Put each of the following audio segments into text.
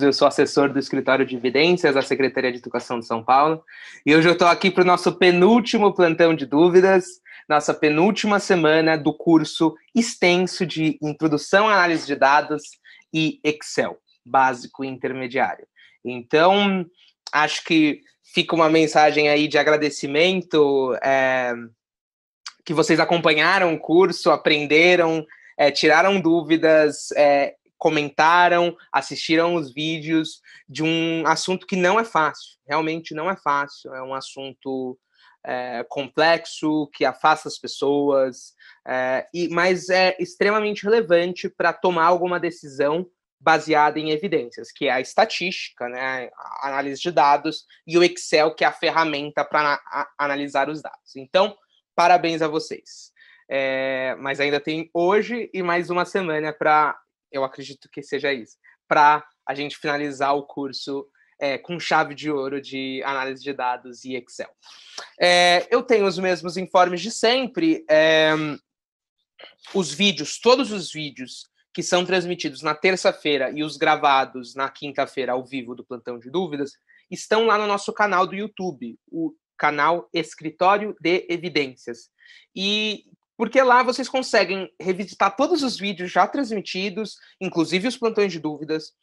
eu sou assessor do Escritório de Evidências da Secretaria de Educação de São Paulo, e hoje eu estou aqui para o nosso penúltimo plantão de dúvidas, nossa penúltima semana do curso extenso de Introdução à Análise de Dados e Excel, básico e intermediário. Então, acho que fica uma mensagem aí de agradecimento, que vocês acompanharam o curso, aprenderam, tiraram dúvidas, comentaram, assistiram os vídeos de um assunto que não é fácil, realmente não é fácil, é um assunto complexo, que afasta as pessoas, mas é extremamente relevante para tomar alguma decisão baseada em evidências, que é a estatística, né, a análise de dados, e o Excel, que é a ferramenta para analisar os dados. Então, parabéns a vocês. Mas ainda tem hoje e mais uma semana para, eu acredito que seja isso, para a gente finalizar o curso com chave de ouro de análise de dados e Excel. Eu tenho os mesmos informes de sempre. Os vídeos, todos os vídeos que são transmitidos na terça-feira e os gravados na quinta-feira ao vivo do Plantão de Dúvidas estão lá no nosso canal do YouTube, o canal Escritório de Evidências. E porque lá vocês conseguem revisitar todos os vídeos já transmitidos, inclusive os plantões de dúvidas,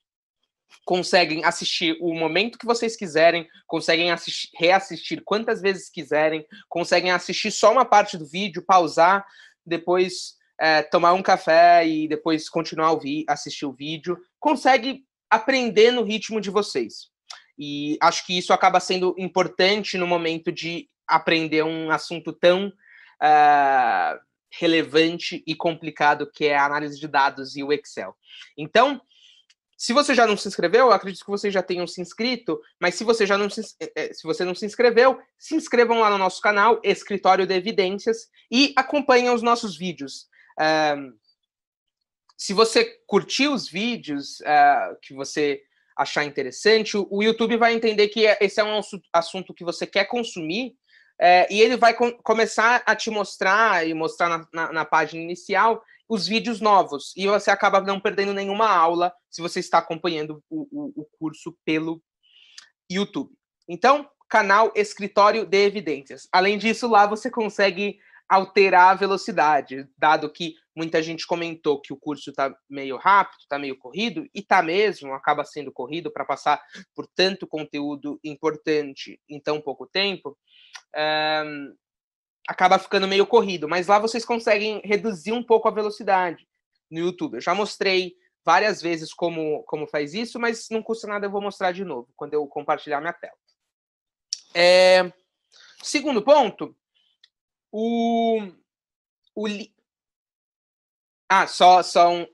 conseguem assistir o momento que vocês quiserem, conseguem reassistir quantas vezes quiserem, conseguem assistir só uma parte do vídeo, pausar, depois tomar um café e depois continuar a assistir o vídeo, consegue aprender no ritmo de vocês. E acho que isso acaba sendo importante no momento de aprender um assunto tão relevante e complicado que é a análise de dados e o Excel. Então, se você já não se inscreveu, eu acredito que vocês já tenham se inscrito, mas se você não se inscreveu, se inscrevam lá no nosso canal, Escritório de Evidências, e acompanhem os nossos vídeos. Se você curtiu os vídeos, que você achar interessante, o YouTube vai entender que esse é um assunto que você quer consumir, e ele vai começar a te mostrar, e mostrar na página inicial, os vídeos novos, e você acaba não perdendo nenhuma aula se você está acompanhando o curso pelo YouTube. Então, canal Escritório de Evidências. Além disso, lá você consegue alterar a velocidade, dado que muita gente comentou que o curso está meio rápido, está meio corrido, e está mesmo, acaba sendo corrido para passar por tanto conteúdo importante em tão pouco tempo, acaba ficando meio corrido, mas lá vocês conseguem reduzir um pouco a velocidade no YouTube. Eu já mostrei várias vezes como faz isso, mas não custa nada, eu vou mostrar de novo, quando eu compartilhar minha tela. Segundo ponto, só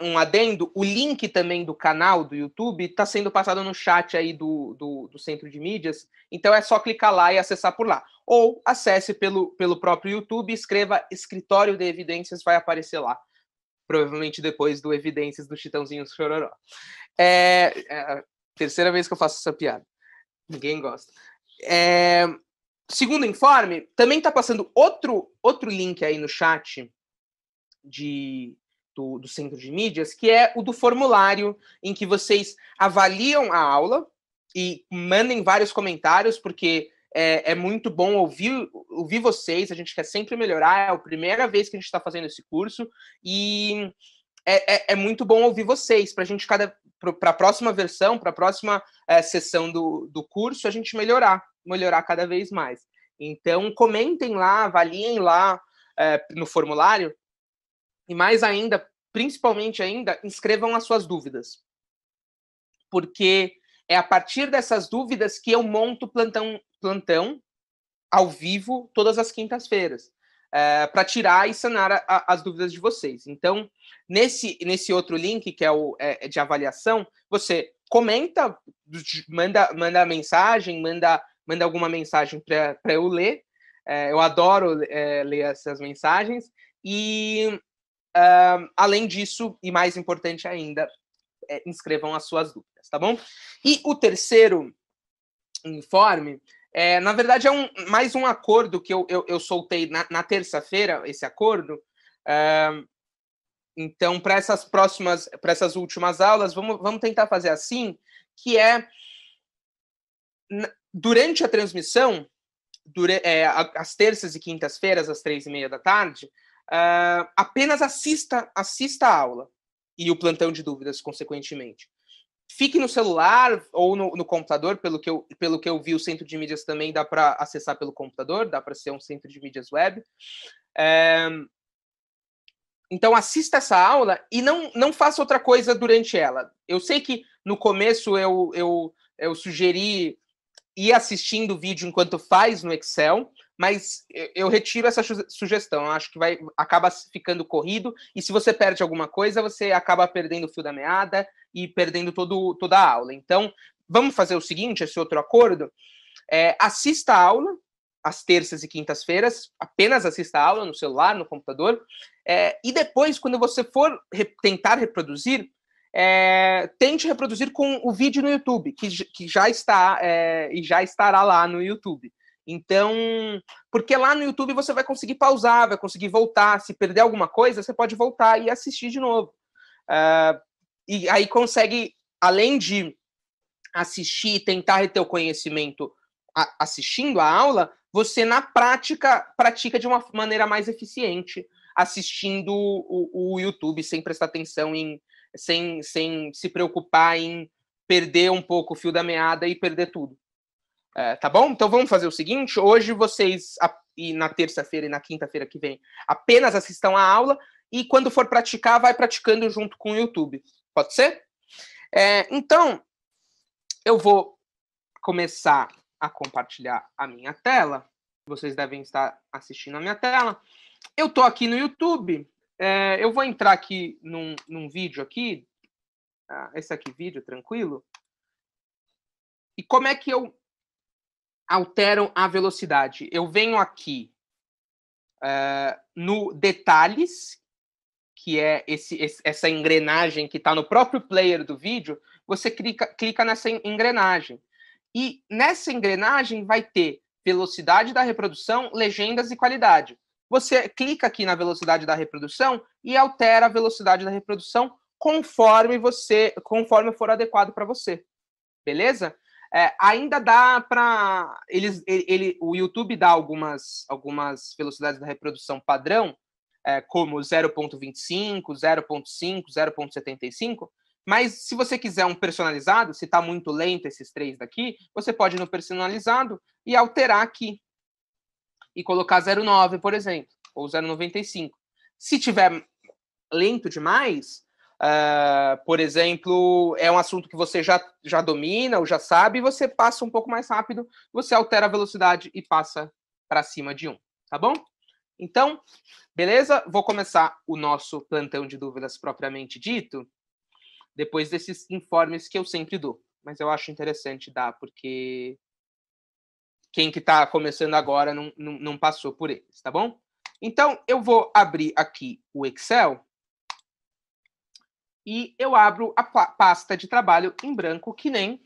um adendo, o link também do canal do YouTube está sendo passado no chat aí do Centro de Mídias, então é só clicar lá e acessar por lá. Ou acesse pelo próprio YouTube, escreva Escritório de Evidências, vai aparecer lá. Provavelmente depois do Evidências do Chitãozinho Chororó. É a terceira vez que eu faço essa piada. Ninguém gosta. Segundo informe, também está passando outro link aí no chat do Centro de Mídias, que é o do formulário, em que vocês avaliam a aula e mandem vários comentários, porque é muito bom ouvir vocês, a gente quer sempre melhorar, é a primeira vez que a gente está fazendo esse curso, e é muito bom ouvir vocês, para a gente, para a próxima versão, para a próxima sessão do curso, a gente melhorar cada vez mais. Então, comentem lá, avaliem lá no formulário, e mais ainda, principalmente ainda, inscrevam as suas dúvidas. Porque é a partir dessas dúvidas que eu monto plantão ao vivo todas as quintas-feiras, para tirar e sanar as dúvidas de vocês. Então, nesse outro link, que é de avaliação, você comenta, manda mensagem, manda alguma mensagem para eu ler. Eu adoro ler essas mensagens. E, além disso, e mais importante ainda, inscrevam as suas dúvidas, tá bom? E o terceiro informe, na verdade, mais um acordo que eu soltei na terça-feira, esse acordo. Então, para essas últimas aulas, vamos tentar fazer assim, que é durante a transmissão, às terças e quintas-feiras, às 3h30 da tarde, apenas assista a aula e o plantão de dúvidas, consequentemente. Fique no celular ou no computador, pelo que eu vi, o centro de mídias também dá para acessar pelo computador, dá para ser um centro de mídias web. Então, assista essa aula e não faça outra coisa durante ela. Eu sei que no começo eu sugeri ir assistindo o vídeo enquanto faz no Excel, mas eu retiro essa sugestão. Eu acho que acaba ficando corrido, e se você perde alguma coisa, você acaba perdendo o fio da meada e perdendo toda a aula. Então, vamos fazer o seguinte, esse outro acordo. Assista a aula, às terças e quintas-feiras, apenas assista a aula no celular, no computador, e depois, quando você for tentar reproduzir, tente reproduzir com o vídeo no YouTube, que já está e já estará lá no YouTube. Então, porque lá no YouTube você vai conseguir pausar, vai conseguir voltar. Se perder alguma coisa, você pode voltar e assistir de novo. E aí consegue, além de assistir e tentar reter o conhecimento assistindo a aula, você na prática pratica de uma maneira mais eficiente, assistindo o YouTube, sem prestar atenção sem se preocupar em perder um pouco o fio da meada e perder tudo. Tá bom? Então vamos fazer o seguinte, hoje vocês, e na terça-feira e na quinta-feira que vem, apenas assistam a aula, e quando for praticar, vai praticando junto com o YouTube. Pode ser? Então, eu vou começar a compartilhar a minha tela. Vocês devem estar assistindo a minha tela. Eu estou aqui no YouTube. Eu vou entrar aqui num vídeo aqui. Esse aqui, vídeo, tranquilo. E como é que eu altero a velocidade? Eu venho aqui no detalhes, que é essa engrenagem que está no próprio player do vídeo. Você clica nessa engrenagem. E nessa engrenagem vai ter velocidade da reprodução, legendas e qualidade. Você clica aqui na velocidade da reprodução e altera a velocidade da reprodução conforme for adequado para você. Beleza? Ainda dá para... o YouTube dá algumas velocidades da reprodução padrão, como 0.25, 0.5, 0.75, mas se você quiser um personalizado, se está muito lento esses três daqui, você pode ir no personalizado e alterar aqui. E colocar 0.9, por exemplo, ou 0.95. Se tiver lento demais, por exemplo, é um assunto que você já domina ou já sabe, você passa um pouco mais rápido, você altera a velocidade e passa para cima de 1, tá bom? Então, beleza? Vou começar o nosso plantão de dúvidas propriamente dito, depois desses informes que eu sempre dou. Mas eu acho interessante dar, porque quem que está começando agora não passou por eles, tá bom? Então, eu vou abrir aqui o Excel e eu abro a pasta de trabalho em branco, que nem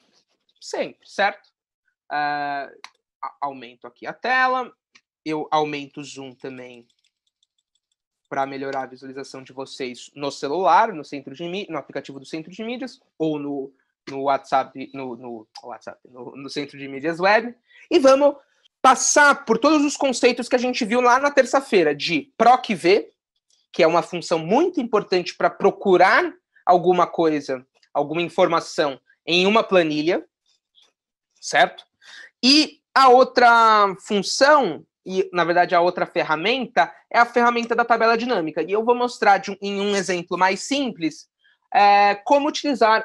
sempre, certo? Aumento aqui a tela, eu aumento o zoom também para melhorar a visualização de vocês no celular, no aplicativo do Centro de Mídias, ou no WhatsApp, no Centro de Mídias Web. E vamos passar por todos os conceitos que a gente viu lá na terça-feira, de PROC-V, que é uma função muito importante para procurar alguma coisa, alguma informação em uma planilha, certo? E a outra função, e na verdade a outra ferramenta, é a ferramenta da tabela dinâmica. E eu vou mostrar em um exemplo mais simples como utilizar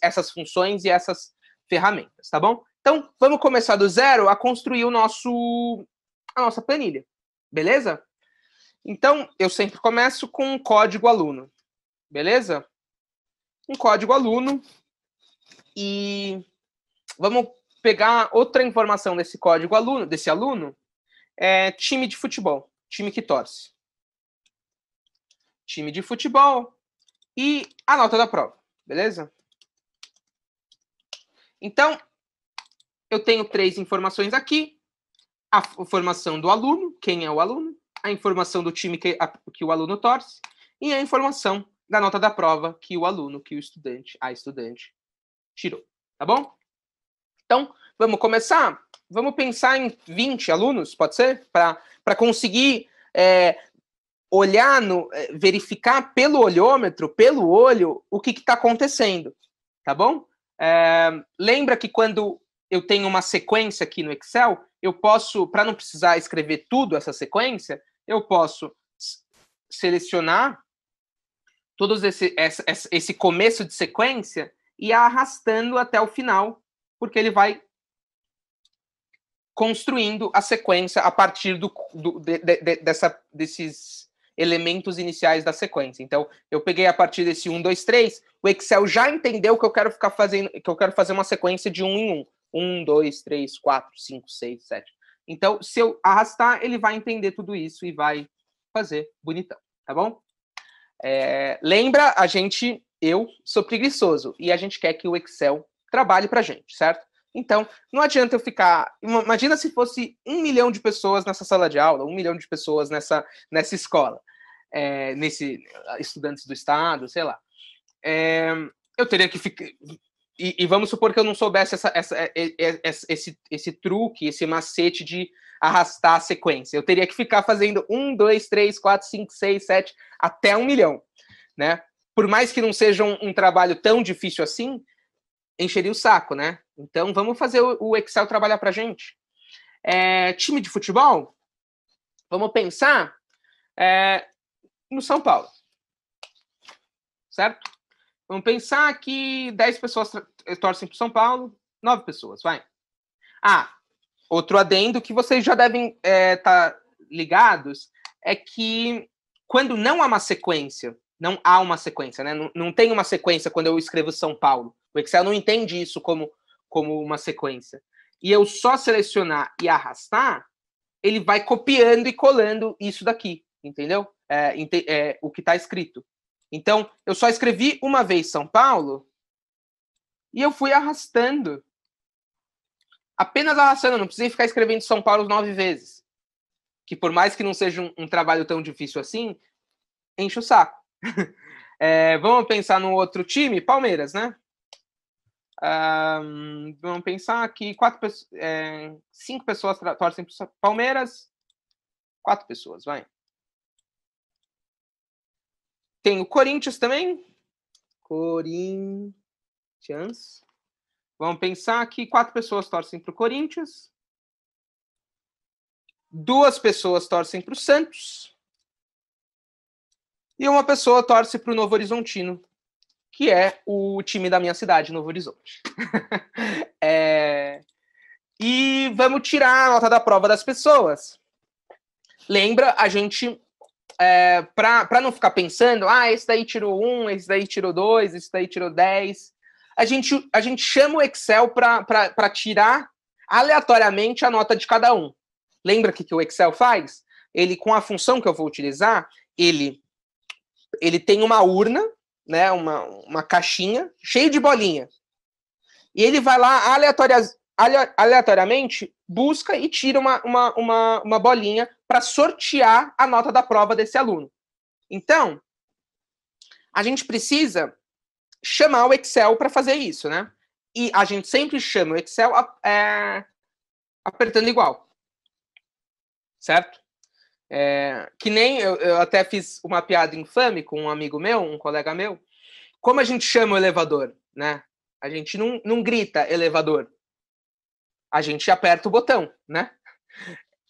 essas funções e essas ferramentas, tá bom? Então, vamos começar do zero a construir a nossa planilha, beleza? Então, eu sempre começo com um código aluno, beleza? Um código aluno, e vamos pegar outra informação desse código aluno, time de futebol, time que torce. Time de futebol e a nota da prova, beleza? Então, eu tenho 3 informações aqui. A informação do aluno, quem é o aluno, a informação do time que o aluno torce, e a informação da nota da prova que o aluno, que o estudante, a estudante tirou, tá bom? Então, vamos começar? Vamos pensar em 20 alunos, pode ser? Para conseguir olhar, verificar pelo olhômetro, pelo olho, o que está acontecendo, tá bom? Lembra que quando eu tenho uma sequência aqui no Excel, eu posso, para não precisar escrever tudo essa sequência, eu posso selecionar todo esse começo de sequência e ir arrastando até o final, porque ele vai construindo a sequência a partir desses elementos iniciais da sequência. Então, eu peguei a partir desse 1, 2, 3, o Excel já entendeu que eu quero ficar fazendo, que eu quero fazer uma sequência de 1 em 1. 1, 2, 3, 4, 5, 6, 7. Então, se eu arrastar, ele vai entender tudo isso e vai fazer bonitão, tá bom? Lembra, eu sou preguiçoso e a gente quer que o Excel trabalhe pra gente, certo? Então, não adianta eu ficar... Imagina se fosse 1 milhão de pessoas nessa sala de aula, 1 milhão de pessoas nessa escola, estudantes do estado, sei lá. Eu teria que ficar... E vamos supor que eu não soubesse esse truque, esse macete de arrastar a sequência. Eu teria que ficar fazendo 1, 2, 3, 4, 5, 6, 7, até 1 milhão, né? Por mais que não seja um trabalho tão difícil assim, encheria o saco, né? Então, vamos fazer o Excel trabalhar pra gente. Time de futebol, vamos pensar no São Paulo, certo? Vamos pensar que 10 pessoas torcem pro São Paulo, 9 pessoas, vai. Outro adendo que vocês já devem estar ligados é que quando não há uma sequência, né? Não tem uma sequência quando eu escrevo São Paulo. O Excel não entende isso como uma sequência. E eu só selecionar e arrastar, ele vai copiando e colando isso daqui, entendeu? O que está escrito. Então, eu só escrevi uma vez São Paulo e eu fui arrastando. Apenas arrastando, não precisei ficar escrevendo São Paulo 9 vezes. Que por mais que não seja um trabalho tão difícil assim, enche o saco. Vamos pensar no outro time, Palmeiras, né? Vamos pensar que 5 pessoas torcem para o Palmeiras, 4 pessoas, vai. Tem o Corinthians também. Corinthians. Vamos pensar que 4 pessoas torcem para o Corinthians. 2 pessoas torcem para o Santos. E 1 pessoa torce para o Novo Horizontino, que é o time da minha cidade, Novo Horizonte. E vamos tirar a nota da prova das pessoas. Lembra, a gente... para não ficar pensando, esse daí tirou 1, esse daí tirou 2, esse daí tirou 10. A gente chama o Excel para tirar aleatoriamente a nota de cada um. Lembra que o Excel faz? Ele, com a função que eu vou utilizar, ele tem uma urna, né, uma caixinha cheia de bolinha. E ele vai lá aleatoriamente, busca e tira uma bolinha para sortear a nota da prova desse aluno. Então, a gente precisa chamar o Excel para fazer isso, né? E a gente sempre chama o Excel apertando igual. Certo? Que nem eu até fiz uma piada infame com um amigo meu, um colega meu. Como a gente chama o elevador, né? A gente não grita elevador. A gente aperta o botão, né?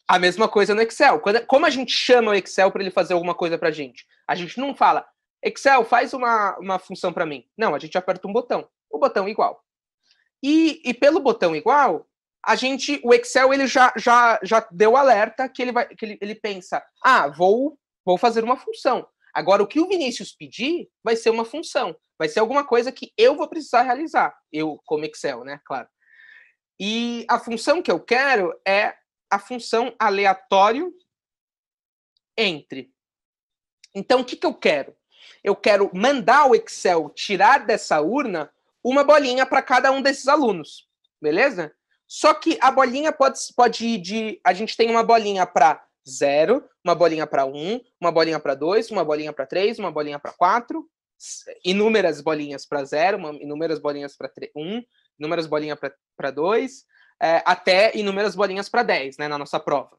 A mesma coisa no Excel. Como a gente chama o Excel para ele fazer alguma coisa para a gente? A gente não fala, Excel, faz uma função para mim. Não, a gente aperta um botão. O botão igual. E pelo botão igual, o Excel ele já deu alerta que ele pensa, vou fazer uma função. Agora, o que o Vinícius pedir vai ser uma função. Vai ser alguma coisa que eu vou precisar realizar. Eu, como Excel, né? Claro. E a função que eu quero é a função aleatório entre. Então, o que eu quero? Eu quero mandar o Excel tirar dessa urna uma bolinha para cada um desses alunos. Beleza? Só que a bolinha pode ir de... A gente tem uma bolinha para 0, uma bolinha para 1, uma bolinha para 2, uma bolinha para 3, uma bolinha para 4 inúmeras bolinhas para 0, inúmeras bolinhas para 1, inúmeras bolinhas para 2, até inúmeras bolinhas para 10, né, na nossa prova.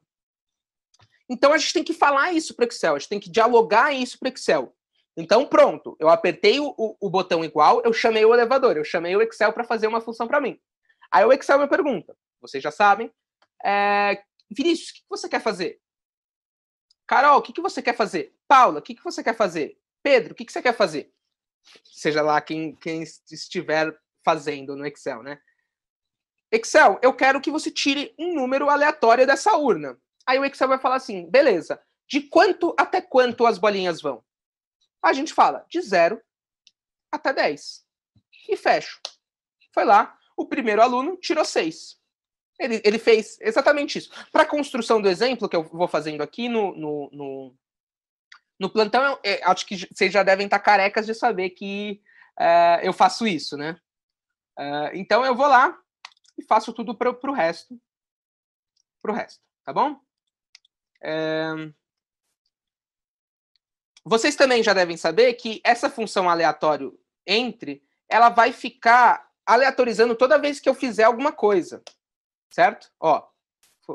Então, a gente tem que falar isso para o Excel, a gente tem que dialogar isso para o Excel. Então, pronto, eu apertei o botão igual, eu chamei o elevador, eu chamei o Excel para fazer uma função para mim. Aí o Excel me pergunta, vocês já sabem, Vinícius, o que você quer fazer? Carol, o que você quer fazer? Paula, o que você quer fazer? Pedro, o que você quer fazer? Seja lá quem estiver fazendo no Excel, né? Excel, eu quero que você tire um número aleatório dessa urna. Aí o Excel vai falar assim, beleza, de quanto até quanto as bolinhas vão? A gente fala de 0 até 10. E fecho. Foi lá, o primeiro aluno tirou 6. Ele fez exatamente isso. Para a construção do exemplo que eu vou fazendo aqui no plantão, acho que vocês já devem estar carecas de saber que eu faço isso, né? Então eu vou lá e faço tudo para o resto. Tá bom? Vocês também já devem saber que essa função aleatório entre, ela vai ficar aleatorizando toda vez que eu fizer alguma coisa, certo? Ó,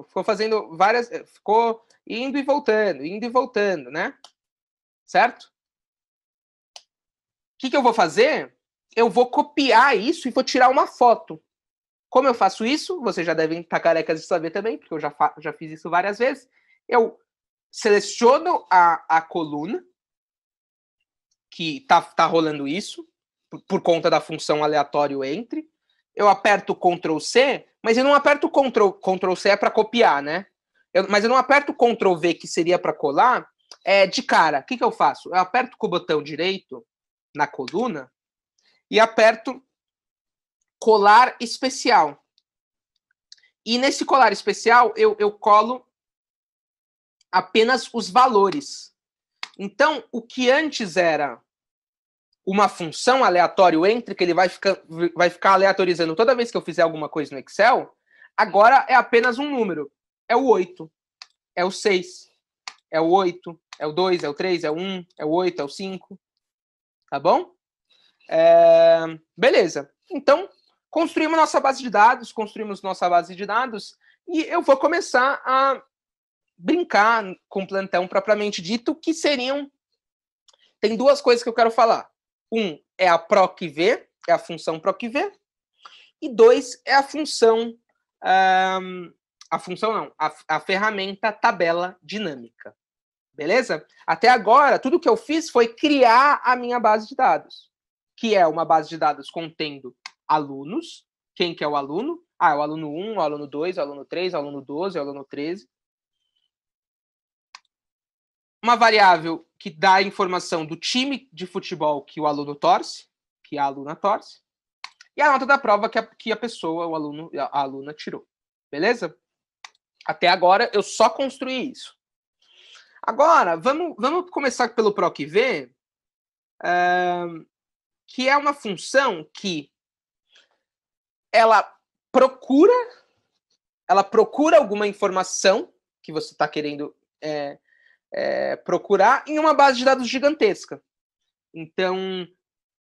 ficou fazendo várias, ficou indo e voltando, né? Certo? O que eu vou fazer? Eu vou copiar isso e vou tirar uma foto. Como eu faço isso? Vocês já devem estar carecas de saber também, porque eu já fiz isso várias vezes. Eu seleciono a coluna que tá rolando isso, por conta da função aleatório entre. Eu aperto Ctrl C, mas eu não aperto Ctrl C para copiar, né? Mas eu não aperto Ctrl V, que seria para colar, de cara. O que eu faço? Eu aperto com o botão direito na coluna e aperto colar especial. E nesse colar especial, eu colo apenas os valores. Então, o que antes era uma função aleatório entre, que ele vai ficar aleatorizando toda vez que eu fizer alguma coisa no Excel, agora é apenas um número. É o 8, é o 6, é o 8, é o 2, é o 3, é o 1, é o 8, é o 5. Tá bom? Beleza. Então, construímos nossa base de dados, e eu vou começar a brincar com o plantão propriamente dito, que seriam... Tem duas coisas que eu quero falar. Um é a PROC-V, é a função PROC-V, e 2 é a função... a ferramenta tabela dinâmica. Beleza? Até agora, tudo que eu fiz foi criar a minha base de dados, que é uma base de dados contendo alunos. Quem que é o aluno? É o aluno 1, o aluno 2, o aluno 3, o aluno 12, o aluno 13. Uma variável que dá a informação do time de futebol que o aluno torce, que a aluna torce, e a nota da prova que a pessoa, a aluna tirou. Beleza? Até agora, eu só construí isso. Agora, vamos começar pelo PROC-V, que é uma função que ela procura alguma informação que você está querendo procurar em uma base de dados gigantesca. Então,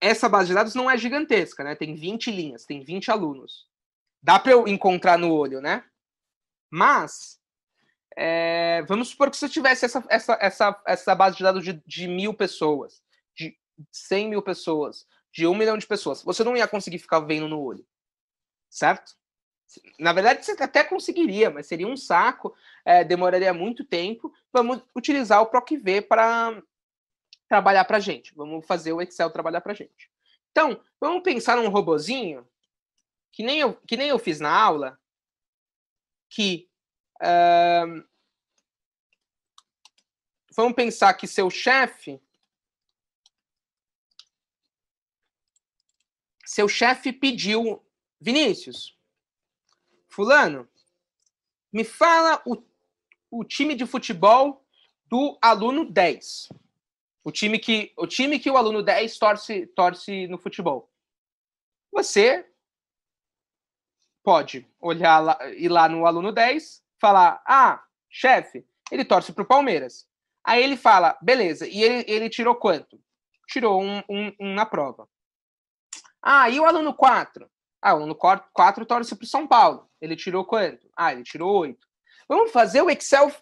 essa base de dados não é gigantesca, né? Tem 20 linhas, tem 20 alunos. Dá para eu encontrar no olho, né? Mas, vamos supor que se eu tivesse essa base de dados de 1.000 pessoas, de 100 mil pessoas, de 1 milhão de pessoas, você não ia conseguir ficar vendo no olho, certo? Na verdade, você até conseguiria, mas seria um saco, demoraria muito tempo. Vamos utilizar o PROC-V para trabalhar para a gente. Vamos fazer o Excel trabalhar para a gente. Então, vamos pensar num robozinho, que nem eu fiz na aula, que... vamos pensar que seu chefe pediu, Vinícius, fulano, me fala o time de futebol do aluno 10. O time que o aluno 10 torce no futebol. Você pode ir lá no aluno 10, falar, chefe, ele torce pro Palmeiras. Aí ele fala, beleza, e ele tirou quanto? tirou um na prova. Ah, e o aluno 4? Ah, o aluno 4 torce para o São Paulo. Ele tirou quanto? Ah, ele tirou 8. Vamos fazer o Excel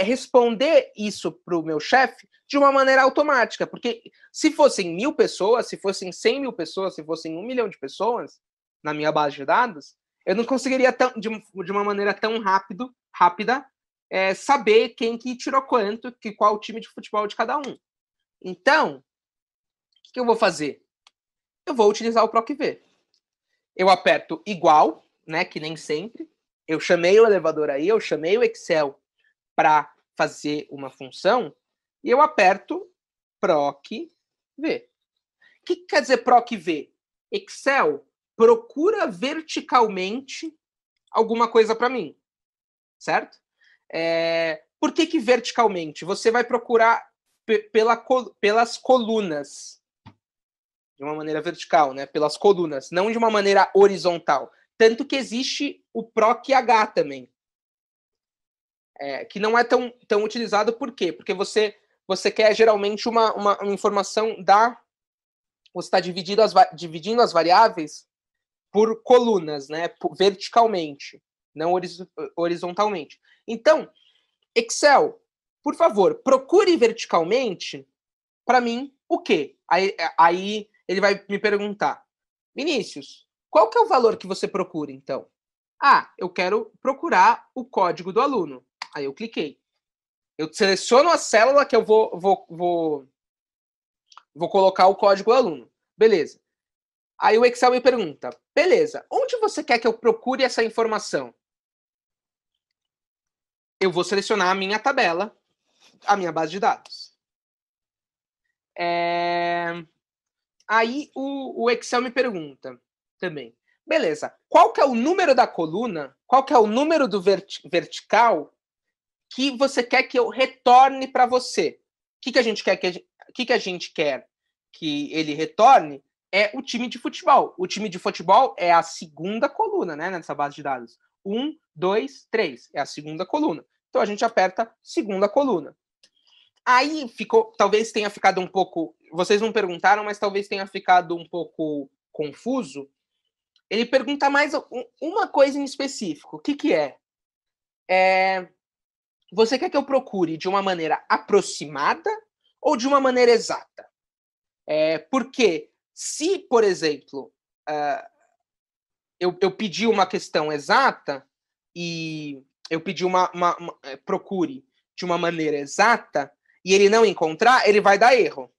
responder isso para o meu chefe de uma maneira automática. Porque se fossem 1.000 pessoas, se fossem 100 mil pessoas, se fossem 1 milhão de pessoas na minha base de dados, eu não conseguiria de uma maneira tão rápida saber quem que tirou quanto, qual o time de futebol de cada um. Então, o que eu vou fazer? Eu vou utilizar o PROC-V. Eu aperto igual, né, que nem sempre. Eu chamei o elevador aí, eu chamei o Excel para fazer uma função e eu aperto PROC-V. O que quer dizer PROC-V? Excel procura verticalmente alguma coisa para mim, certo? Por que verticalmente? Você vai procurar pelas colunas, de uma maneira vertical, né? Pelas colunas, não de uma maneira horizontal. Tanto que existe o PROC-H também, que não é tão utilizado. Por quê? Porque você quer geralmente uma informação você está dividindo as variáveis por colunas, né? Verticalmente, não horizontalmente. Então, Excel, por favor, procure verticalmente para mim o quê? Aí ele vai me perguntar, Vinícius, qual que é o valor que você procura, então? Ah, eu quero procurar o código do aluno. Aí eu cliquei. Eu seleciono a célula que eu vou colocar o código do aluno. Beleza. Aí o Excel me pergunta, beleza, onde você quer que eu procure essa informação? Eu vou selecionar a minha tabela, a minha base de dados. Aí o Excel me pergunta também, beleza, qual que é o número da coluna, qual que é o número do vertical que você quer que eu retorne para você? O que a gente quer que ele retorne é o time de futebol. O time de futebol é a segunda coluna, né, nessa base de dados. 1, 2, 3 é a segunda coluna. Então a gente aperta segunda coluna. Aí talvez tenha ficado um pouco, vocês não perguntaram, mas talvez tenha ficado um pouco confuso. Ele pergunta mais uma coisa em específico. O que é? Você quer que eu procure de uma maneira aproximada ou de uma maneira exata? Porque se, por exemplo, eu pedi uma questão exata e eu pedi procure de uma maneira exata e ele não encontrar, ele vai dar erro.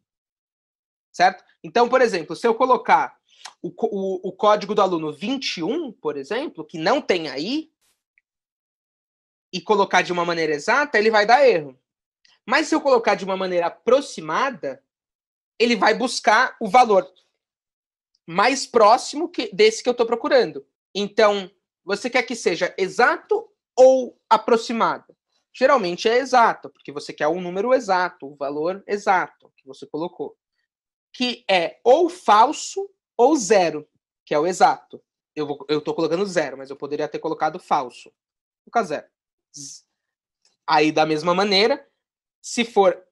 Certo? Então, por exemplo, se eu colocar o código do aluno 21, por exemplo, que não tem aí, e colocar de uma maneira exata, ele vai dar erro. Mas se eu colocar de uma maneira aproximada, ele vai buscar o valor mais próximo desse que eu estou procurando. Então, você quer que seja exato ou aproximado? Geralmente é exato, porque você quer um número exato, o valor exato que você colocou. Que é ou falso ou zero, que é o exato. Eu estou colocando zero, mas eu poderia ter colocado falso. Vou colocar zero. Aí, da mesma maneira, se for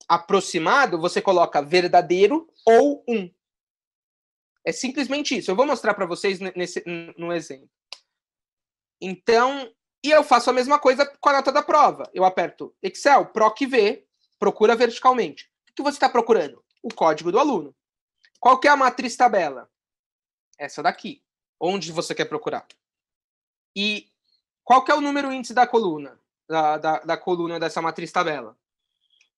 aproximado, você coloca verdadeiro ou 1. É simplesmente isso. Eu vou mostrar para vocês no exemplo. Então, e eu faço a mesma coisa com a nota da prova. Eu aperto Excel, PROC-V, procura verticalmente. O que você está procurando? O código do aluno. Qual que é a matriz tabela? Essa daqui. Onde você quer procurar? E qual que é o número índice da coluna? Da coluna dessa matriz tabela?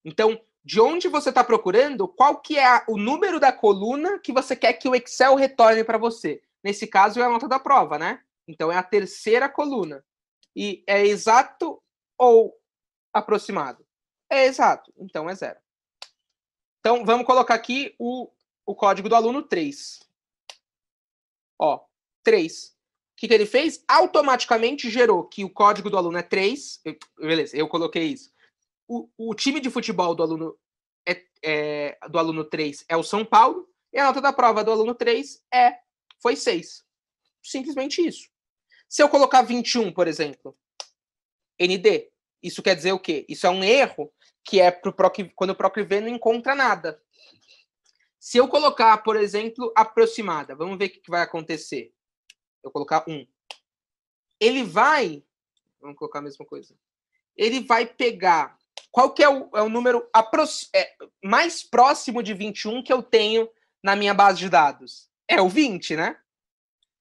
Então, de onde você está procurando, qual que é o número da coluna que você quer que o Excel retorne para você? Nesse caso, é a nota da prova, né? Então, é a terceira coluna. E é exato ou aproximado? É exato, então é zero. Então, vamos colocar aqui o código do aluno 3. Ó, 3. O que ele fez? Automaticamente gerou que o código do aluno é 3. Beleza, eu coloquei isso. O time de futebol do aluno do aluno 3 é o São Paulo, e a nota da prova do aluno 3 foi 6. Simplesmente isso. Se eu colocar 21, por exemplo, ND, Isso quer dizer o quê? Isso é um erro que é quando o PROC-V não encontra nada. Se eu colocar, por exemplo, aproximada, vamos ver o que vai acontecer. Eu colocar 1. Ele vai... Vamos colocar a mesma coisa. Ele vai pegar... Qual que é o número mais próximo de 21 que eu tenho na minha base de dados? É o 20, né?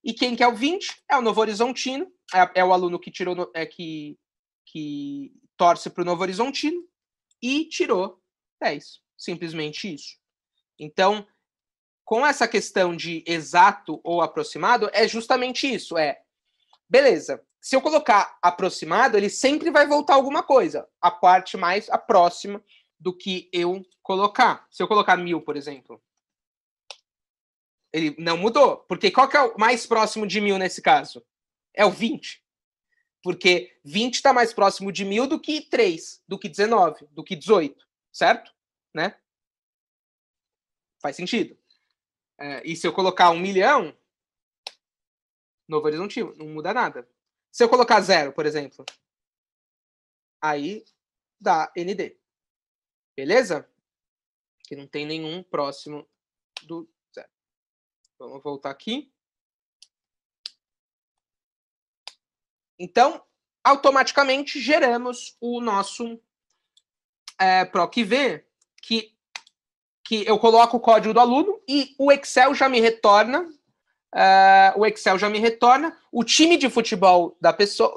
E quem que é o 20? É o Novo Horizontino. É o aluno que tirou... que torce para o Novo Horizontino. E tirou 10. Simplesmente isso. Então, com essa questão de exato ou aproximado, é justamente isso. Beleza, se eu colocar aproximado, ele sempre vai voltar alguma coisa. A parte mais próxima do que eu colocar. Se eu colocar 1000, por exemplo, ele não mudou. Porque qual que é o mais próximo de 1000 nesse caso? É o 20. Porque 20 está mais próximo de 1000 do que 3, do que 19, do que 18. Certo? Né? Faz sentido. E se eu colocar 1 milhão, Novo Horizontino, não muda nada. Se eu colocar 0, por exemplo, aí dá ND. Beleza? Que não tem nenhum próximo do 0. Vamos voltar aqui. Então, automaticamente geramos o nosso PROC-V, que eu coloco o código do aluno e o Excel já me retorna o time de futebol da pessoa,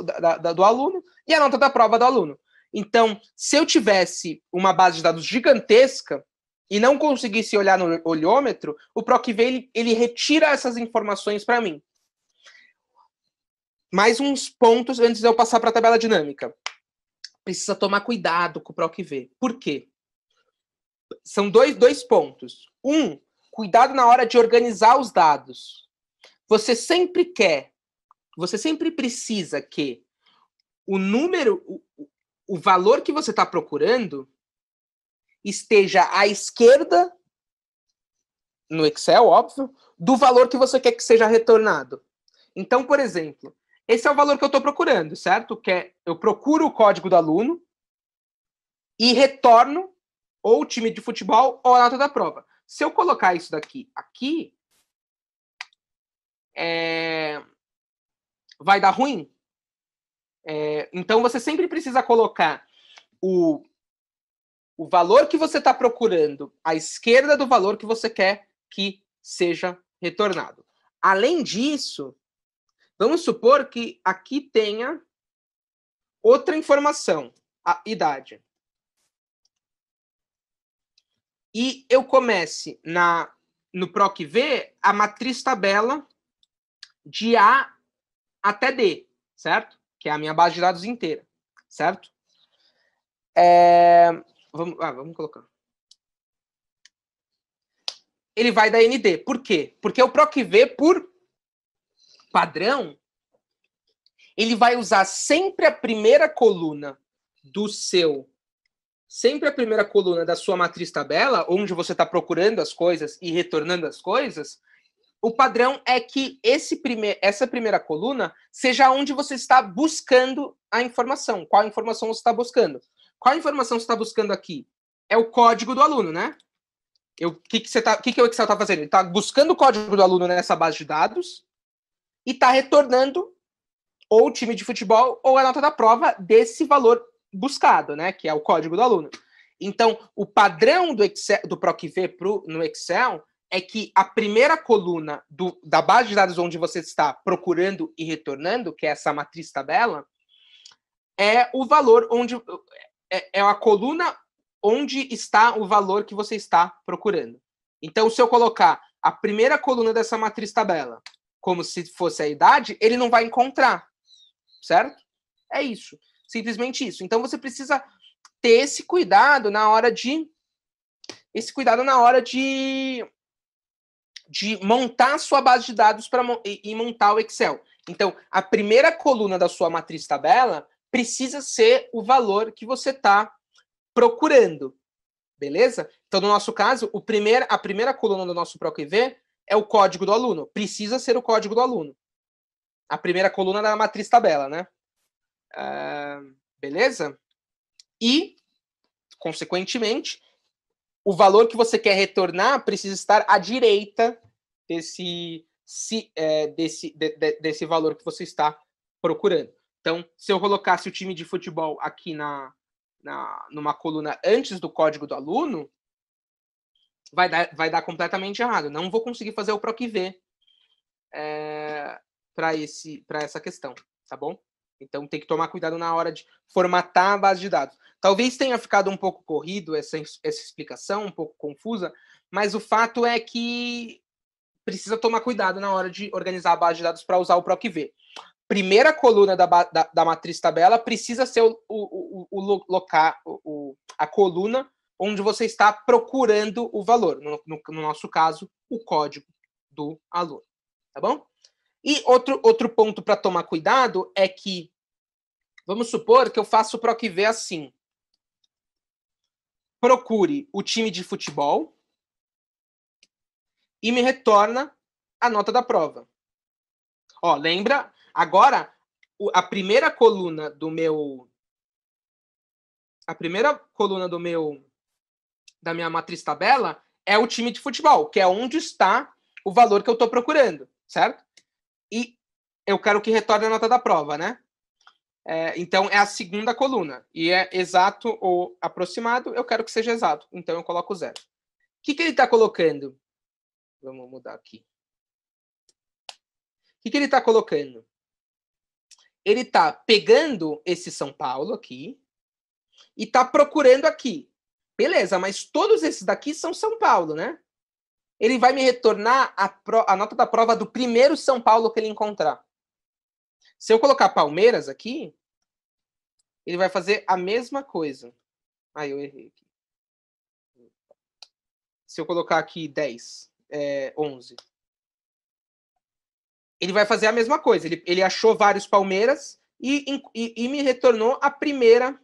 do aluno e a nota da prova do aluno. Então, se eu tivesse uma base de dados gigantesca e não conseguisse olhar no olhômetro, o PROC-V ele retira essas informações para mim. Mais uns pontos antes de eu passar para a tabela dinâmica. Precisa tomar cuidado com o PROC-V. Por quê? São dois pontos. Cuidado na hora de organizar os dados. Você sempre precisa que o número, o valor que você está procurando esteja à esquerda, no Excel, óbvio, do valor que você quer que seja retornado. Então, por exemplo, esse é o valor que eu estou procurando, certo? Que eu procuro o código do aluno e retorno ou o time de futebol ou a nota da prova. Se eu colocar isso daqui aqui, vai dar ruim. Então, você sempre precisa colocar o valor que você está procurando à esquerda do valor que você quer que seja retornado. Além disso, vamos supor que aqui tenha outra informação, a idade. E eu comece no PROC-V a matriz tabela de A até D, certo? Que é a minha base de dados inteira, certo? Vamos colocar. Ele vai dar ND. Por quê? Porque o PROC-V, por padrão, ele vai usar sempre a primeira coluna da sua matriz tabela, onde você está procurando as coisas e retornando as coisas. O padrão é que essa primeira coluna seja onde você está buscando a informação. Qual informação você está buscando? Qual informação você está buscando aqui? É o código do aluno, né? O que o Excel está fazendo? Ele está buscando o código do aluno nessa base de dados e está retornando ou o time de futebol ou a nota da prova desse valor buscado, né? Que é o código do aluno. Então, o padrão do PROC-V no Excel é que a primeira coluna da base de dados onde você está procurando e retornando, que é essa matriz tabela, é o valor onde... É a coluna onde está o valor que você está procurando. Então, se eu colocar a primeira coluna dessa matriz tabela como se fosse a idade, ele não vai encontrar, certo? É isso. Simplesmente isso. Então, você precisa ter esse cuidado na hora de montar a sua base de dados e montar o Excel. Então, a primeira coluna da sua matriz tabela precisa ser o valor que você está procurando. Beleza? Então, no nosso caso, a primeira coluna do nosso PROC-V é o código do aluno. Precisa ser o código do aluno. A primeira coluna da matriz tabela, né? Beleza? e, consequentemente, o valor que você quer retornar precisa estar à direita desse valor que você está procurando. Então, se eu colocasse o time de futebol aqui numa coluna antes do código do aluno, vai dar completamente errado. Não vou conseguir fazer o PROC-V para essa questão, tá bom? Então tem que tomar cuidado na hora de formatar a base de dados. Talvez tenha ficado um pouco corrido essa explicação, um pouco confusa, mas o fato é que precisa tomar cuidado na hora de organizar a base de dados para usar o PROC-V. Primeira coluna da matriz tabela precisa ser a coluna onde você está procurando o valor. No nosso caso, o código do aluno. Tá bom? E outro ponto para tomar cuidado é que, vamos supor que eu faço o PROC-V assim. Procure o time de futebol e me retorna a nota da prova. Ó, lembra? Agora, a primeira coluna da minha matriz tabela é o time de futebol, que é onde está o valor que eu estou procurando, certo? E eu quero que retorne a nota da prova, né? Então, é a segunda coluna. E é exato ou aproximado, eu quero que seja exato. Então, eu coloco 0. O que ele está colocando? Vamos mudar aqui. O que ele está colocando? Ele está pegando esse São Paulo aqui e está procurando aqui. Beleza, mas todos esses daqui são São Paulo, né? Ele vai me retornar a nota da prova do primeiro São Paulo que ele encontrar. Se eu colocar Palmeiras aqui, ele vai fazer a mesma coisa. Eu errei aqui. Se eu colocar aqui 10, 11. Ele vai fazer a mesma coisa. Ele achou vários Palmeiras e me retornou a primeira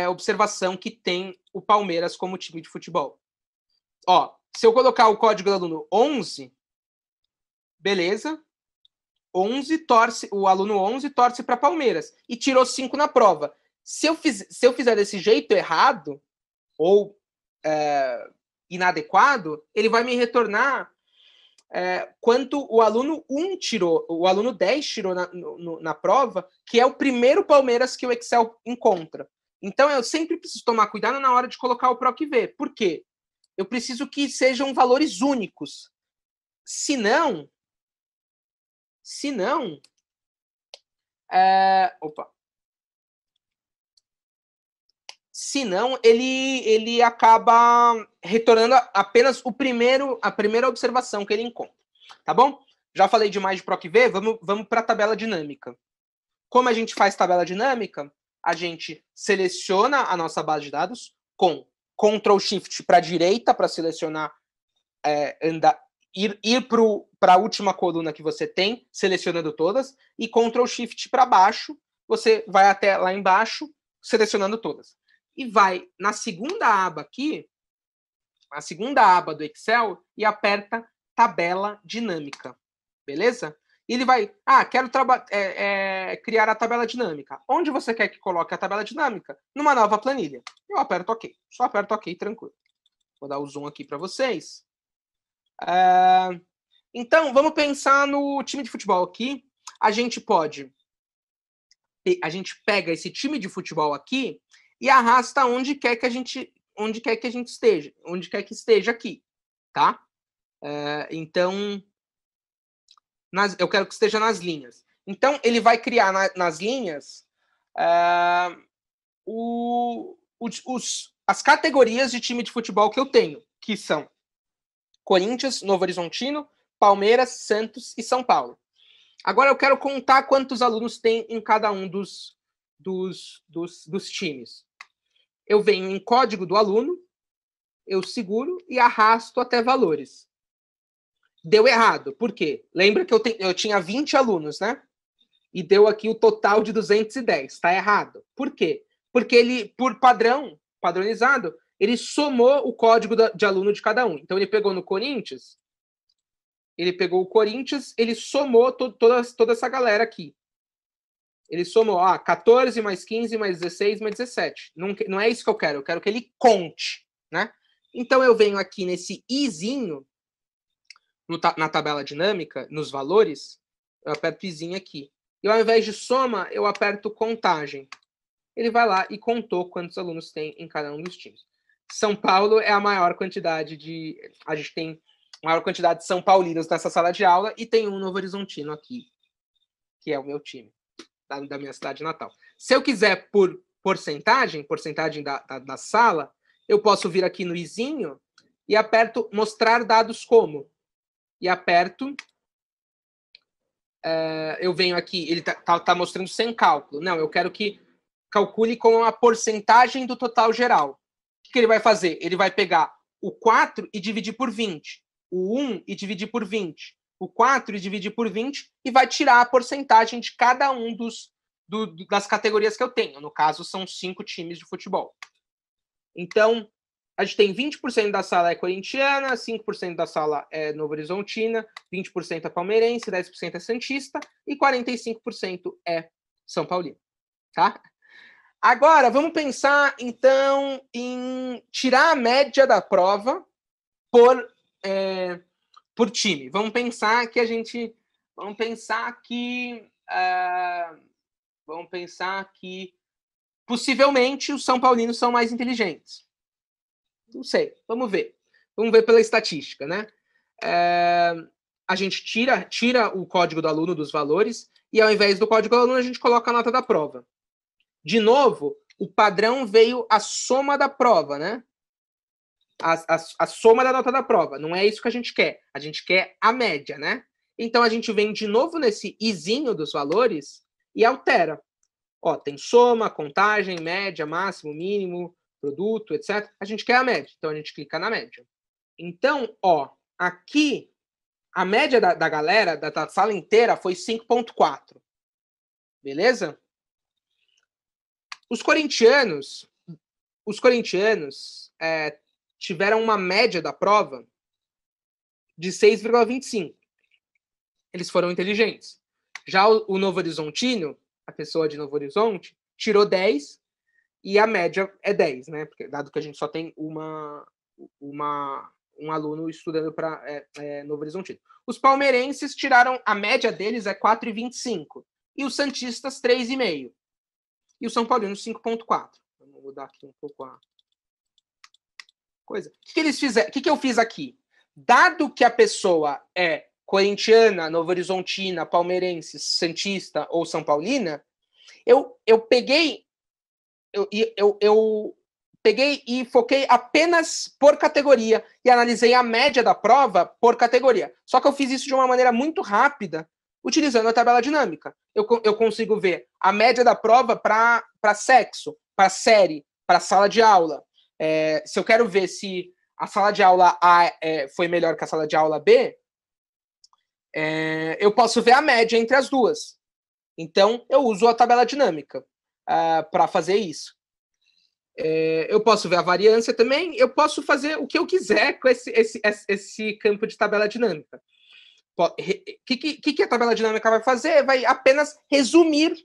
observação que tem o Palmeiras como time de futebol. Ó, se eu colocar o código do aluno 11, beleza. 11 torce, o aluno 11 torce para Palmeiras e tirou 5 na prova. Se eu fizer desse jeito errado ou inadequado, ele vai me retornar quanto o aluno 1 tirou, o aluno 10 tirou na prova, que é o primeiro Palmeiras que o Excel encontra. Então, eu sempre preciso tomar cuidado na hora de colocar o PROC-V. Por quê? Eu preciso que sejam valores únicos. Senão, ele acaba retornando apenas a primeira observação que ele encontra. Tá bom? Já falei demais de PROC-V, vamos para a tabela dinâmica. Como a gente faz tabela dinâmica? A gente seleciona a nossa base de dados com Ctrl Shift para a direita para selecionar, ir para a última coluna que você tem, selecionando todas, e Ctrl Shift para baixo, você vai até lá embaixo, selecionando todas. E vai na segunda aba aqui, a segunda aba do Excel, e aperta tabela dinâmica. Beleza? E ele vai, quero criar a tabela dinâmica. Onde você quer que coloque a tabela dinâmica? Numa nova planilha. Eu aperto OK. Só aperto OK, tranquilo. Vou dar o zoom aqui para vocês. Então, vamos pensar no time de futebol aqui. A gente pega esse time de futebol aqui e arrasta onde quer que a gente esteja, onde quer que esteja aqui, tá? Então, eu quero que esteja nas linhas. Então, ele vai criar nas linhas as categorias de time de futebol que eu tenho, que são Corinthians, Novo Horizontino, Palmeiras, Santos e São Paulo. Agora eu quero contar quantos alunos tem em cada um dos times. Eu venho em código do aluno, eu seguro e arrasto até valores. Deu errado. Por quê? Lembra que eu tinha 20 alunos, né? E deu aqui o total de 210. Está errado. Por quê? Porque ele, por padronizado, ele somou o código de aluno de cada um. Então, ele pegou no Corinthians, ele somou toda essa galera aqui. Ele somou 14 mais 15 mais 16 mais 17. Não é isso que eu quero que ele conte, né? Então eu venho aqui nesse izinho, na tabela dinâmica, nos valores, eu aperto izinho aqui. E ao invés de soma, eu aperto contagem. Ele vai lá e contou quantos alunos tem em cada um dos times. São Paulo é a maior quantidade de... A gente tem a maior quantidade de São Paulinos nessa sala de aula e tem um Novo Horizontino aqui, que é o meu time, da minha cidade natal. Se eu quiser por porcentagem da sala, eu posso vir aqui no izinho e aperto mostrar dados como. E aperto... eu venho aqui, ele tá mostrando sem cálculo. Não, eu quero que calcule com a porcentagem do total geral. O que ele vai fazer? Ele vai pegar o 4 e dividir por 20, o 1 e dividir por 20, o 4 e dividir por 20 e vai tirar a porcentagem de cada um das categorias que eu tenho. No caso, são 5 times de futebol. Então, a gente tem 20% da sala é corintiana, 5% da sala é Novo Horizontina, 20% é palmeirense, 10% é santista e 45% é São Paulino. Tá? Agora, vamos pensar, então, em tirar a média da prova por time. Vamos pensar que possivelmente os São Paulinos são mais inteligentes. Não sei, vamos ver. Vamos ver pela estatística, né? A gente tira o código do aluno dos valores e, ao invés do código do aluno, a gente coloca a nota da prova. De novo, o padrão veio a soma da prova, né? A soma da nota da prova. Não é isso que a gente quer. A gente quer a média, né? Então, a gente vem de novo nesse izinho dos valores e altera. Tem soma, contagem, média, máximo, mínimo, produto, etc. A gente quer a média. Então, a gente clica na média. Então, aqui, a média da galera, da sala inteira, foi 5,4. Beleza? Os corintianos tiveram uma média da prova de 6,25. Eles foram inteligentes. Já o Novo Horizontino, a pessoa de Novo Horizonte, tirou 10 e a média é 10, né? Porque, dado que a gente só tem um aluno estudando para Novo Horizontino. Os palmeirenses tiraram, a média deles é 4,25. E os santistas, 3,5. E o São Paulino, 5,4. Vou mudar aqui um pouco a coisa. O que eles fizeram? O que eu fiz aqui? Dado que a pessoa é corintiana, Novo Horizontina, palmeirense, santista ou São Paulina, eu peguei e foquei apenas por categoria e analisei a média da prova por categoria. Só que eu fiz isso de uma maneira muito rápida, utilizando a tabela dinâmica. Eu consigo ver a média da prova para sexo, para série, para sala de aula. Se eu quero ver se a sala de aula A foi melhor que a sala de aula B, eu posso ver a média entre as duas. Então, eu uso a tabela dinâmica para fazer isso. Eu posso ver a variância também, eu posso fazer o que eu quiser com esse campo de tabela dinâmica. O que a tabela dinâmica vai fazer? Vai apenas resumir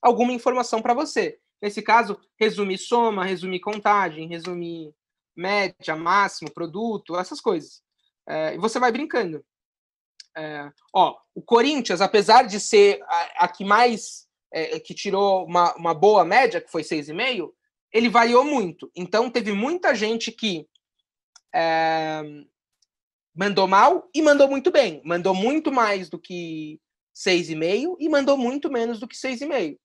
alguma informação para você. Nesse caso, resumir soma, resumir contagem, resumir média, máximo, produto, essas coisas. E você vai brincando. O Corinthians, apesar de ser a que mais que tirou uma boa média, que foi 6,5, ele variou muito. Então, teve muita gente que mandou mal e mandou muito bem. Mandou muito mais do que 6,5 e mandou muito menos do que 6,5.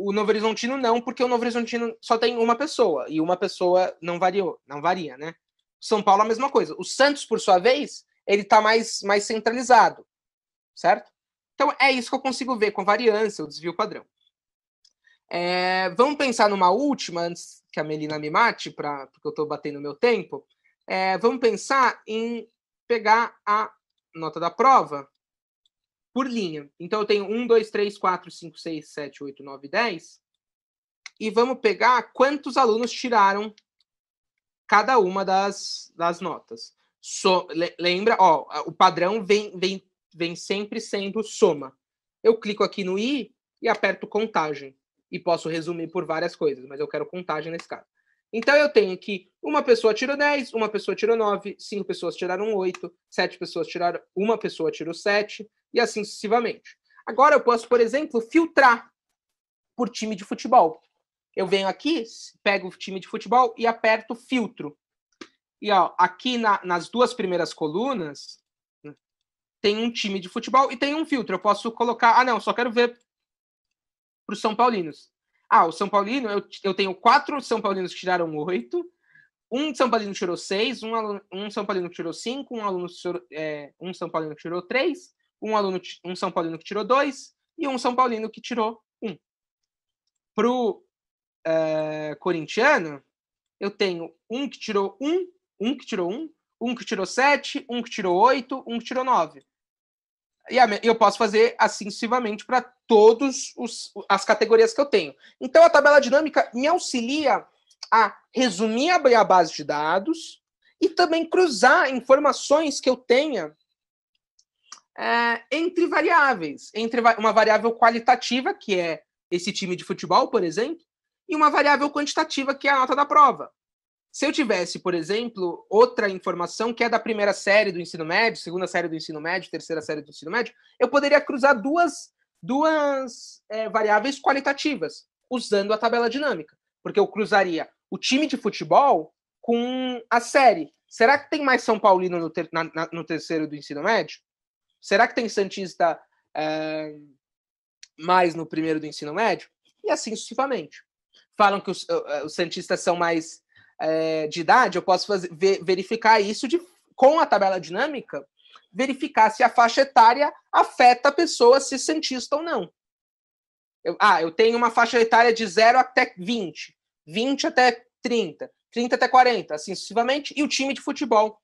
O Novo Horizontino não, porque o Novo Horizontino só tem uma pessoa, e uma pessoa não varia, né? São Paulo, a mesma coisa. O Santos, por sua vez, ele está mais centralizado, certo? Então, é isso que eu consigo ver com variância, o desvio padrão. Vamos pensar numa última, antes que a Melina me mate, porque eu estou batendo meu tempo. Vamos pensar em pegar a nota da prova por linha. Então, eu tenho 1, 2, 3, 4, 5, 6, 7, 8, 9, 10. E vamos pegar quantos alunos tiraram cada uma das notas. Lembra, o padrão vem sempre sendo soma. Eu clico aqui no I e aperto contagem. E posso resumir por várias coisas, mas eu quero contagem nesse caso. Então eu tenho que uma pessoa tirou 10, uma pessoa tirou 9, 5 pessoas tiraram 8, 7 pessoas tiraram, uma pessoa tirou 7, e assim sucessivamente. Agora eu posso, por exemplo, filtrar por time de futebol. Eu venho aqui, pego o time de futebol e aperto filtro. E ó, aqui nas duas primeiras colunas tem um time de futebol e tem um filtro. Eu posso colocar, não, só quero ver para os São Paulinos. O São Paulino, eu tenho 4 São Paulinos que tiraram 8, um São Paulino tirou 6, um São Paulino que tirou 5, um São Paulino que tirou 3, um São Paulino que tirou 2 e um São Paulino que tirou 1. Pro corintiano, eu tenho um que tirou 1, um que tirou 1, um que tirou 7, um que tirou 8, um que tirou 9. E eu posso fazer assim sucessivamente para todas as categorias que eu tenho. Então, a tabela dinâmica me auxilia a resumir a base de dados e também cruzar informações que eu tenha entre variáveis. Entre uma variável qualitativa, que é esse time de futebol, por exemplo, e uma variável quantitativa, que é a nota da prova. Se eu tivesse, por exemplo, outra informação que é da primeira série do ensino médio, segunda série do ensino médio, terceira série do ensino médio, eu poderia cruzar duas variáveis qualitativas usando a tabela dinâmica. Porque eu cruzaria o time de futebol com a série. Será que tem mais São Paulino no terceiro do ensino médio? Será que tem Santista mais no primeiro do ensino médio? E assim sucessivamente. Falam que os Santistas são mais de idade, eu posso verificar isso com a tabela dinâmica, verificar se a faixa etária afeta a pessoa ser santista ou não. Eu tenho uma faixa etária de 0 até 20, 20 até 30, 30 até 40, assim sucessivamente, e o time de futebol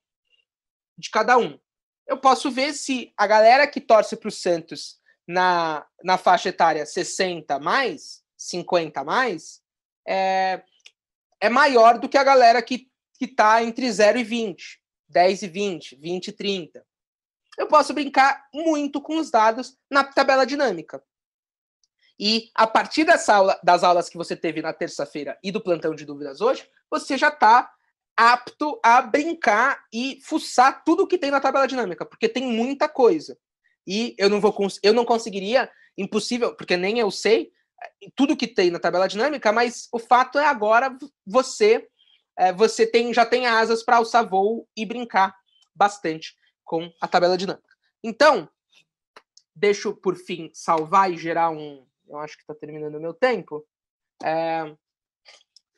de cada um. Eu posso ver se a galera que torce para o Santos na faixa etária 60 mais, 50 mais, é maior do que a galera que está entre 0 e 20, 10 e 20, 20 e 30. Eu posso brincar muito com os dados na tabela dinâmica. E a partir das aulas que você teve na terça-feira e do plantão de dúvidas hoje, você já está apto a brincar e fuçar tudo que tem na tabela dinâmica, porque tem muita coisa. E eu não conseguiria, impossível, porque nem eu sei tudo que tem na tabela dinâmica, mas o fato é agora você já tem asas para alçar voo e brincar bastante com a tabela dinâmica. Então, deixo por fim salvar e gerar eu acho que está terminando o meu tempo,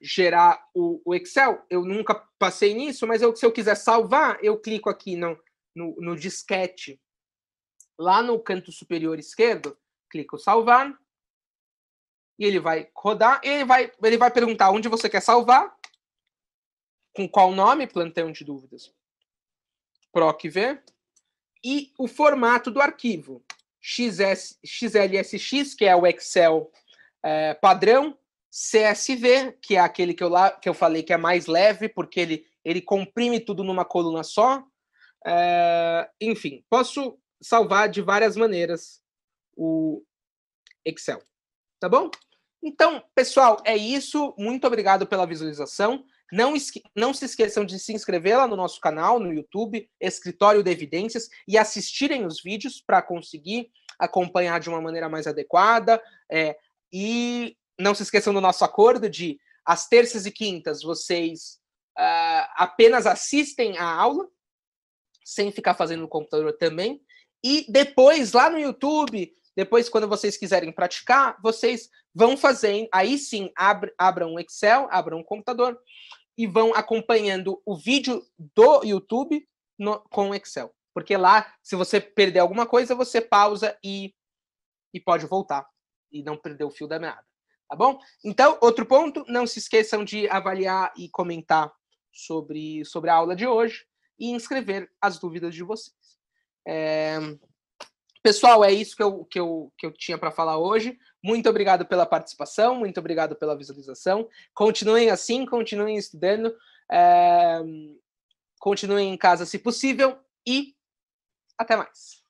gerar o Excel. Eu nunca passei nisso, mas se eu quiser salvar, eu clico aqui no disquete, lá no canto superior esquerdo, clico salvar, e ele vai rodar, e ele vai perguntar onde você quer salvar, com qual nome, plantão de dúvidas, PROC-V, e o formato do arquivo, XLSX, que é o Excel padrão, CSV, que é aquele que eu falei que é mais leve, porque ele comprime tudo numa coluna só. Enfim, posso salvar de várias maneiras o Excel. Tá bom? Então, pessoal, é isso. Muito obrigado pela visualização. Não se esqueçam de se inscrever lá no nosso canal, no YouTube, Escritório de Evidências, e assistirem os vídeos para conseguir acompanhar de uma maneira mais adequada. E não se esqueçam do nosso acordo de, às terças e quintas, vocês apenas assistem a aula, sem ficar fazendo no computador também. E depois, lá no YouTube, depois, quando vocês quiserem praticar, vocês vão fazendo, aí sim, abram um Excel, abram um computador e vão acompanhando o vídeo do YouTube com o Excel. Porque lá, se você perder alguma coisa, você pausa e pode voltar. E não perder o fio da meada. Tá bom? Então, outro ponto, não se esqueçam de avaliar e comentar sobre a aula de hoje e inscrever as dúvidas de vocês. Pessoal, é isso que eu tinha para falar hoje. Muito obrigado pela participação, muito obrigado pela visualização. Continuem assim, continuem estudando, continuem em casa se possível e até mais.